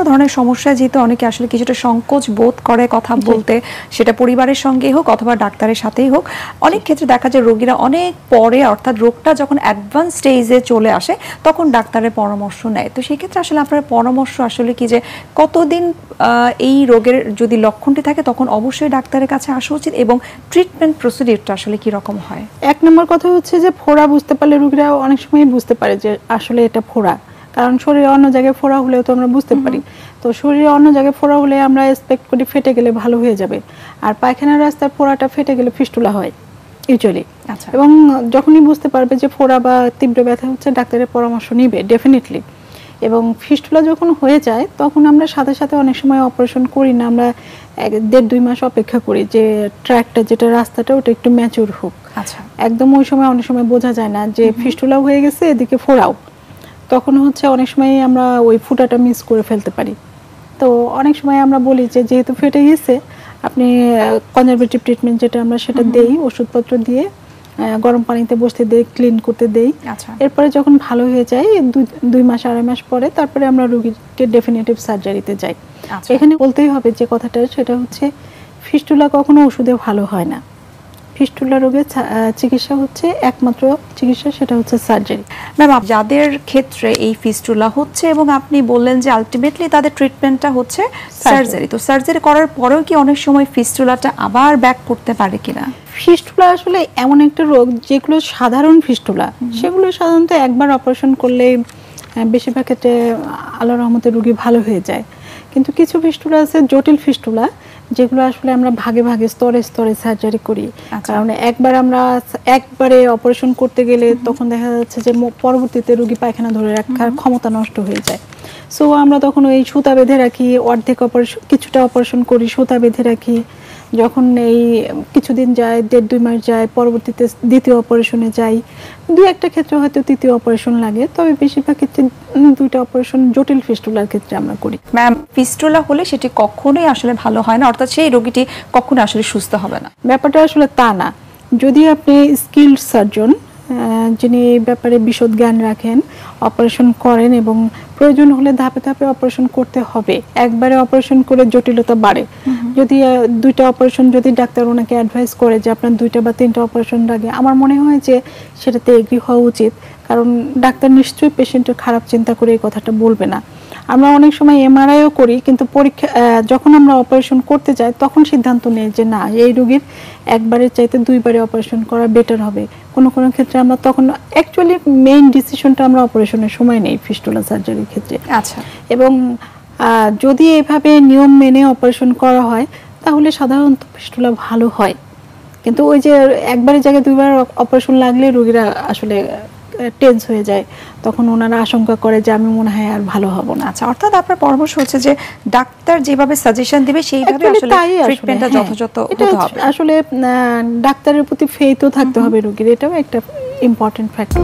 কোনো ধরনের সমস্যা যেহেতু অনেকে আসলে কিছুটা সংকোচ বোধ করে কথা বলতে, সেটা পরিবারের সঙ্গেই হোক অথবা ডাক্তারের সাথেই হোক, অনেক ক্ষেত্রে দেখা যায় রোগীরা অনেক পরে অর্থাৎ রোগটা যখন অ্যাডভান্স স্টেজে চলে আসে তখন ডাক্তারের পরামর্শ নেয়। তো সেই ক্ষেত্রে আসলে আপনার পরামর্শ আসলে কি যে কতদিন এই রোগের যদি লক্ষণটি থাকে তখন অবশ্যই ডাক্তারের কাছে আসা উচিত এবং ট্রিটমেন্ট প্রসিডিউরটা আসলে কি রকম হয়? এক নম্বর কথা হচ্ছে যে ফোড়া বুঝতে পারলে রোগীরা অনেক সময় বুঝতে পারে যে আসলে এটা ফোড়া, কারণ শরীরে অন্য জায়গায় ফোড়া হলেও তো আমরা বুঝতে পারি। তো শরীরে অন্য জায়গায় ফোড়া হলে আমরা এক্সপেক্ট করি ফেটে গেলে ভালো হয়ে যাবে, আর পায়খানার রাস্তার ফোড়াটা ফেটে গেলে ফিস্টুলা হয় ইউজুয়ালি। এবং যখনই বুঝতে পারবে যে ফোড়া বা তীব্র ব্যথা হচ্ছে ডাক্তারের পরামর্শ নিবে ডেফিনেটলি। এবং ফিস্টুলা যখন হয়ে যায় তখন আমরা সাথে সাথে অনেক সময় অপারেশন করি না, আমরা 1.5-2 মাস অপেক্ষা করি যে ট্র্যাকটা যেটা রাস্তাটা ওটা একটু ম্যাচিউর হোক। একদম ওই সময় অনেক সময় বোঝা যায় না যে ফিস্টুলাও হয়ে গেছে এদিকে ফোড়াও, তখন হচ্ছে অনেক সময় আমরা ওই ফুটাটা মিস করে ফেলতে পারি। তো অনেক সময় আমরা বলি যে যেহেতু ফেটে গেছে আপনি কনজারভেটিভ ট্রিটমেন্ট যেটা আমরা সেটা দেই, ওষুধপত্র দিয়ে গরম পানিতে বসতে দেই, ক্লিন করতে দেই। এরপরে যখন ভালো হয়ে যায় 2 মাস 2.5 মাস পরে তারপরে আমরা রোগীকে ডেফিনিটিভ সার্জারিতে যাই। এখানে বলতেই হবে যে কথাটা সেটা হচ্ছে ফিস্টুলা কখনো ওষুধে ভালো হয় না। ফিস্টুলা রোগের চিকিৎসা হচ্ছে একমাত্র চিকিৎসা, সেটা হচ্ছে সার্জারি। ম্যাম, যাদের ক্ষেত্রে এই ফিস্টুলা হচ্ছে এবং আপনি বললেন যে আলটিমেটলি তাদের ট্রিটমেন্টটা হচ্ছে সার্জারি, তো সার্জারি করার পরেও কি অনেক সময় ফিস্টুলাটা আবার ব্যাক করতে পারে কিনা? ফিস্টুলা আসলে এমন একটা রোগ যেগুলো সাধারণ ফিস্টুলা সেগুলো সাধারণত একবার অপারেশন করলে বেশিরভাগ ক্ষেত্রে আল্লাহর রহমতে রোগী ভালো হয়ে যায়। কিন্তু কিছু ফিস্টুলা আছে জটিল ফিস্টুলা যেগুলো আসলে আমরা ভাগে ভাগে স্তরে স্তরে সার্জারি করি। কারণ একবারে অপারেশন করতে গেলে তখন দেখা যাচ্ছে যে পরবর্তীতে রোগী পায়খানা ধরে রাখার ক্ষমতা নষ্ট হয়ে যায়। সো আমরা তখন ওই সুতা বেঁধে রাখি, অর্ধেক অপারেশন কিছুটা অপারেশন করি, সুতা বেঁধে রাখি। যখন এই কিছুদিন যায় 1.5-2 মাস যায়, পরবর্তীতে দ্বিতীয় অপারেশনে যাই। 2-1টা ক্ষেত্রে হয়তো তৃতীয় অপারেশন লাগে, তবে বেশিরভাগ ক্ষেত্রে 2টা অপারেশন জটিল ফিস্টুলার ক্ষেত্রে আমরা করি। ম্যাম, ফিস্টুলা হলে সেটি কখনোই আসলে ভালো হয় না, অর্থাৎ সেই রোগীটি কখনো আসলে সুস্থ হবে না? ব্যাপারটা আসলে তা না। যদি আপনি স্কিলড সার্জন যিনি এই ব্যাপারে বিশদ জ্ঞান রাখেন, অপারেশন করেন এবং প্রয়োজন হলে ধাপে ধাপে অপারেশন করতে হবে, একবারে অপারেশন করে জটিলতা বাড়ে। যদি 2টা অপারেশন যদি ডাক্তার ওনাকে অ্যাডভাইস করে যে আপনার 2টা বা 3টা অপারেশন লাগে, আমার মনে হয় যে সেটাতে এগ্রি হওয়া উচিত। কারণ ডাক্তার নিশ্চয়ই পেশেন্টের খারাপ চিন্তা করে এই কথাটা বলবে না। আমরা অনেক সময় এমআরআইও করি, কিন্তু পরীক্ষা যখন আমরা অপারেশন করতে যাই তখন সিদ্ধান্ত নেই যে না, এই রোগীর একবারের চাইতে 2বারে অপারেশন করা বেটার হবে। কোনো কোনো ক্ষেত্রে আমরা তখন অ্যাকচুয়ালি মেইন ডিসিশনটা আমরা অপারেশনের সময় নেই ফিস্টুলা সার্জারির ক্ষেত্রে। এবং যদি এভাবে নিয়ম মেনে অপারেশন করা হয় তাহলে সাধারণত ফিস্টুলা ভালো হয়। কিন্তু ওই যে একবারের জায়গায় 2বার অপারেশন লাগলে রোগীরা আসলে টেন্স হয়ে যায়, তখন ওনারা আশঙ্কা করে যে আমি মনে হয় আর ভালো হব না। অর্থাৎ আপনার পরামর্শ হচ্ছে যে ডাক্তার যেভাবে সাজেশন দিবে সেইভাবে আসলে ট্রিটমেন্টটা যথাযথ হতে হবে। আসলে ডাক্তারের প্রতি ফেইথও থাকতে হবে রোগীর, এটাও একটা ইম্পর্টেন্ট ফ্যাক্টর।